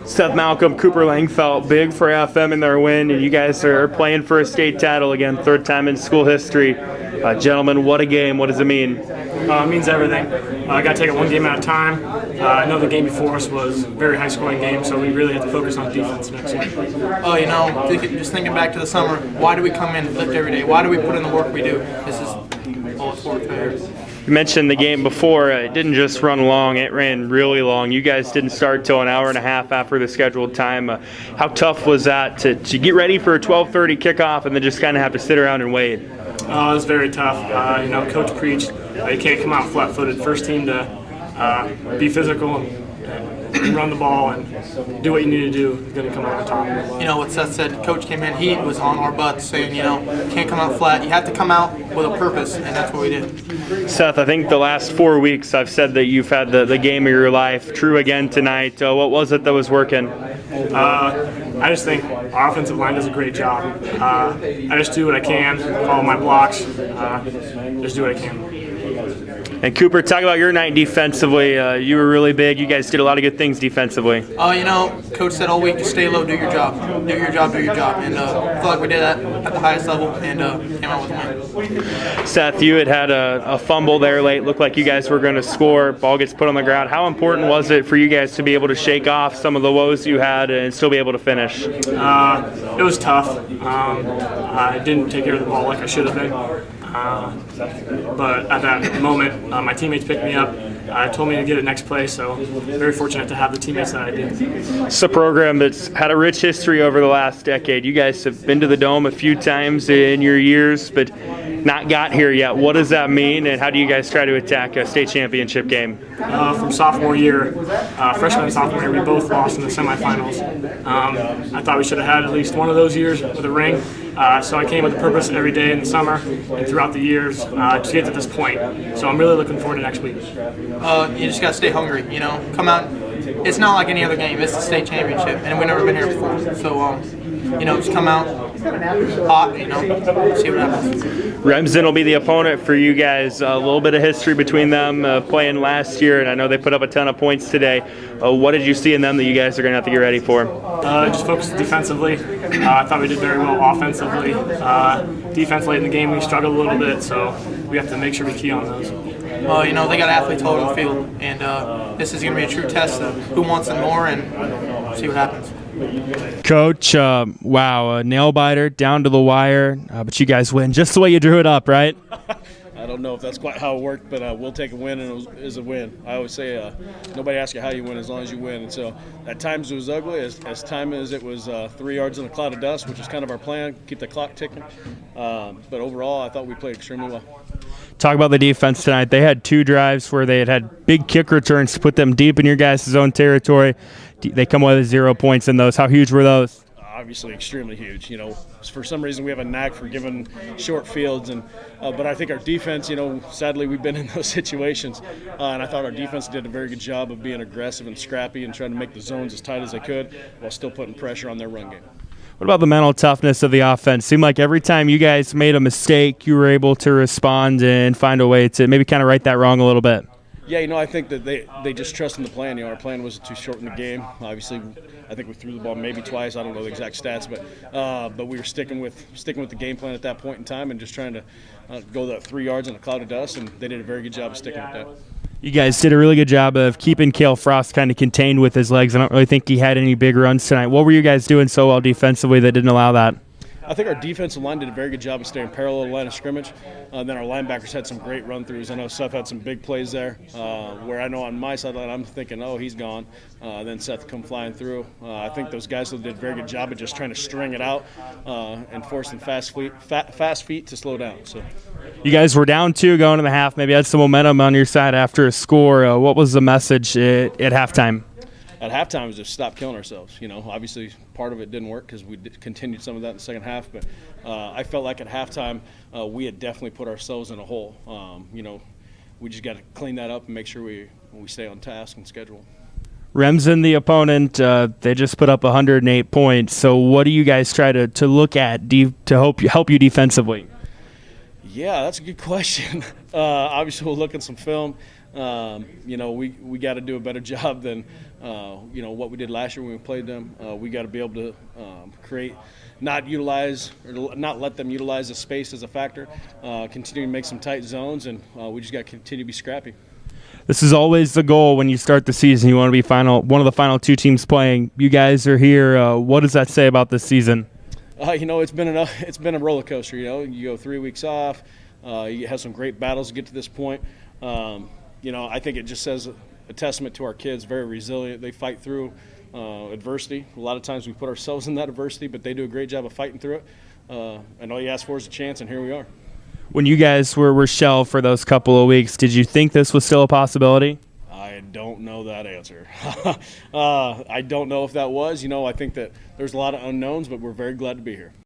Seth Malcolm, Cooper Langfeld, big for FM in their win, and you guys are playing for a state title again, third time in school history. Gentlemen, what a game. What does it mean? It means everything. I got to take it one game at a time. I know the game before us was a very high-scoring game, so we really have to focus on defense next week. Just thinking back to the summer, why do we come in and lift every day? Why do we put in the work we do? This is all it's for here. You mentioned the game before. It didn't just run long, it ran really long. You guys didn't start till an hour and a half after the scheduled time. How tough was that to get ready for a 12:30 kickoff and then just kind of have to sit around and wait? It was very tough. Coach preached you can't come out flat-footed. First team to be physical and run the ball and do what you need to do is going to come out on top. What Seth said, Coach came in, he was on our butts saying, can't come out flat. You have to come out with a purpose, and that's what we did. Seth, I think the last 4 weeks I've said that you've had the game of your life. True again tonight. What was it that was working? I just think our offensive line does a great job. I just do what I can, follow my blocks, just do what I can. And Cooper, talk about your night defensively. You were really big. You guys did a lot of good things defensively. Coach said all week, just stay low, do your job. Do your job, do your job. And I feel like we did that at the highest level and came out with a win. Seth, you had a fumble there late. Looked like you guys were going to score. Ball gets put on the ground. How important was it for you guys to be able to shake off some of the woes you had and still be able to finish? It was tough. I didn't take care of the ball like I should have been. But at that moment, my teammates picked me up. Told me to get it next play, so very fortunate to have the teammates that I did. It's a program that's had a rich history over the last decade. You guys have been to the Dome a few times in your years, but not got here yet. What does that mean, and how do you guys try to attack a state championship game? From sophomore year, freshman and sophomore year, we both lost in the semifinals. I thought we should have had at least one of those years with a ring. So I came with a purpose every day in the summer and throughout the years to get to this point. So I'm really looking forward to next week. You just got to stay hungry, Come out. It's not like any other game. It's the state championship, and we've never been here before. So, just come out hot, see what happens. Remsen will be the opponent for you guys. A little bit of history between them playing last year, and I know they put up a ton of points today. What did you see in them that you guys are going to have to get ready for? Just focused defensively. I thought we did very well offensively. Defense late in the game, we struggled a little bit, so we have to make sure we key on those. They got athletes all over the field, and this is going to be a true test of who wants it more and see what happens. Coach, wow, a nail biter down to the wire, but you guys win just the way you drew it up, right? I don't know if that's quite how it worked, but we'll take a win, and it was a win. I always say nobody asks you how you win as long as you win. And so at times it was ugly, as time as it was 3 yards in a cloud of dust, which is kind of our plan, keep the clock ticking. But overall, I thought we played extremely well. Talk about the defense tonight. They had 2 drives where they had big kick returns to put them deep in your guys' own territory. They come away with 0 points in those. How huge were those? Obviously extremely huge. For some reason we have a knack for giving short fields, and but I think our defense, sadly we've been in those situations, and I thought our defense did a very good job of being aggressive and scrappy and trying to make the zones as tight as they could while still putting pressure on their run game. What about the mental toughness of the offense? Seemed like every time you guys made a mistake, you were able to respond and find a way to maybe kind of right that wrong a little bit. Yeah, I think that they just trust in the plan. Our plan was to shorten the game. Obviously, I think we threw the ball maybe twice. I don't know the exact stats, but we were sticking with the game plan at that point in time and just trying to go that 3 yards in a cloud of dust, and they did a very good job of sticking with that. You guys did a really good job of keeping Cale Frost kind of contained with his legs. I don't really think he had any big runs tonight. What were you guys doing so well defensively that didn't allow that? I think our defensive line did a very good job of staying parallel to the line of scrimmage. Then our linebackers had some great run-throughs. I know Seth had some big plays there, where I know on my sideline I'm thinking, oh, he's gone. Then Seth come flying through. I think those guys did a very good job of just trying to string it out and forcing fast feet to slow down. So, you guys were down 2 going in the half, maybe had some momentum on your side after a score. What was the message at halftime? At halftime, it was just stop killing ourselves. Obviously part of it didn't work because we continued some of that in the second half. But I felt like at halftime we had definitely put ourselves in a hole. We just got to clean that up and make sure we stay on task and schedule. Remsen, the opponent, they just put up 108 points. So what do you guys try to look at to help you defensively? Yeah, that's a good question. Obviously, we'll look at some film. We got to do a better job than what we did last year when we played them. We got to be able to create, not let them utilize the space as a factor. Continue to make some tight zones, and we just got to continue to be scrappy. This is always the goal when you start the season. You want to be one of the final two teams playing. You guys are here. What does that say about this season? It's been a roller coaster. You go 3 weeks off. You have some great battles to get to this point. I think it just says a testament to our kids. Very resilient. They fight through adversity. A lot of times we put ourselves in that adversity, but they do a great job of fighting through it. And all you ask for is a chance, and here we are. When you guys were shelved for those couple of weeks, did you think this was still a possibility? I don't know that answer. I don't know if that was. I think that there's a lot of unknowns, but we're very glad to be here.